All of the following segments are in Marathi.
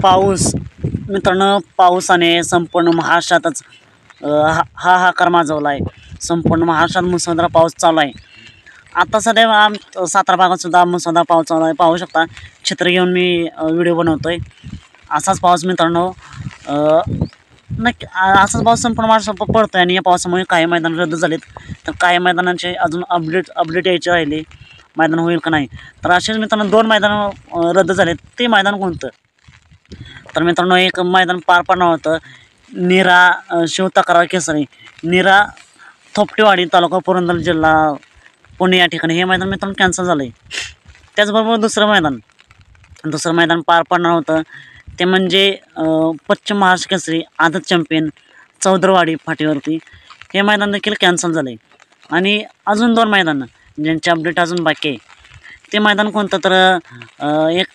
पाऊस मित्रांनो, पावसाने संपूर्ण महाराष्ट्रातच हाहाकार माजवला आहे. संपूर्ण महाराष्ट्रात मुसळधार पाऊस चालू आहे. आता सध्या सातारा भागात सुद्धा मुसळधार पाऊस चालू आहे. पाहू शकता, छत्री घेऊन मी व्हिडिओ बनवतोय. असाच पाऊस मित्रांनो नक्की असाच पाऊस संपूर्ण महाराष्ट्रात पडतोय आणि या पावसामुळे काही मैदान रद्द झालेत, तर काही मैदानांचे अजून अपडेट यायचे राहिले. मैदान होईल का नाही, तर असेच मित्रांनो 2 मैदान रद्द झालेत. ते मैदान कोणतं? तर मित्रांनो, एक मैदान पार पडणार होतं नीरा शिवतक्रार केसरी, नीरा थोपटेवाडी, तालुका पुरंदर, जिल्हा पुणे या ठिकाणी. हे मैदान मित्रांनो कॅन्सल झालं आहे. त्याचबरोबर दुसरं मैदान पार पडणार होतं ते म्हणजे पश्चिम महाराष्ट्र केसरी आदत चॅम्पियन चौदरवाडी फाटीवरती. हे मैदान देखील कॅन्सल झालं आहे. आणि अजून 2 मैदानं ज्यांचे अपडेट अजून बाकी आहे. ते मैदान कोणतं? तर एक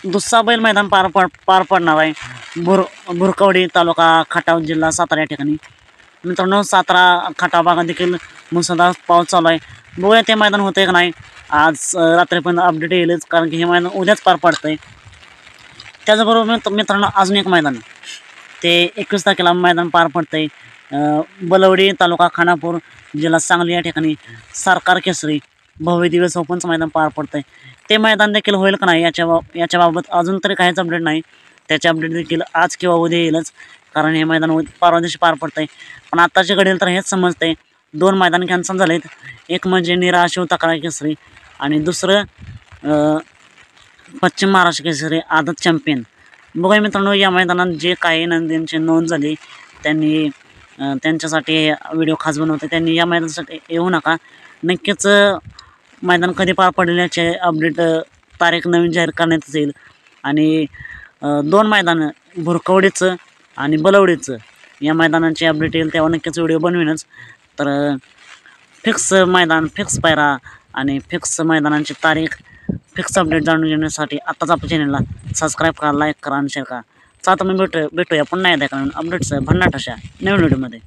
दुसरा बैल मैदान पार पडणार आहे भुरकवडी, तालुका खटाव, जिल्हा सातारा या ठिकाणी. मित्रांनो, सातारा खटाव भागात देखील मुसळधार पाऊस चालू आहे. बघूया ते मैदान होतं का नाही. आज रात्रीपर्यंत अपडेट येईलच, कारण की हे मैदान उद्याच पार पडतं आहे. त्याचबरोबर मित्रांनो अजून एक मैदान, ते 21 तारखेला मैदान पार पडतं आहे बलवडी, तालुका खानापूर, जिल्हा सांगली या ठिकाणी. सरकार केसरी भव्य दिवस ओपनचं मैदान पार पडतं आहे. ते मैदान देखील होईल का नाही याच्याबाबत अजून तरी काहीच अपडेट नाही. त्याचे अपडेट देखील आज किंवा उद्या येईलच, कारण हे मैदान परवा दिवशी पार पडतं आहे. पण आत्ताच्या घडीला तर हेच समजतं 2 मैदान कॅन्सल झालेत. एक म्हणजे नीरा शिवतक्रार केसरी आणि दुसरं पश्चिम महाराष्ट्र केसरी आदत चॅम्पियन. बघूया मित्रांनो, या मैदानात जे काही नंदींची नोंद झाली त्यांनी त्यांच्यासाठी व्हिडिओ खास बनवते. त्यांनी या मैदानासाठी येऊ नका. नक्कीच मैदान कधी पार पडेल याचे अपडेट तारीख नवीन जाहीर करण्यात येईल. आणि 2 मैदानं भुरकवडीचं आणि बलवडीचं या मैदानांचे अपडेट येईल तेव्हा नक्कीच व्हिडिओ बनवीनच. तर फिक्स मैदान, फिक्स पायरा आणि फिक्स मैदानांची तारीख, फिक्स अपडेट जाणून घेण्यासाठी आत्ताच आपल्या चॅनलला सबस्क्राईब करा, लाईक करा आणि शेअर करा. चला तर मग भेटूया पुन्हा एकदा अपडेट्स भन्नाट अशा नवीन व्हिडिओमध्ये.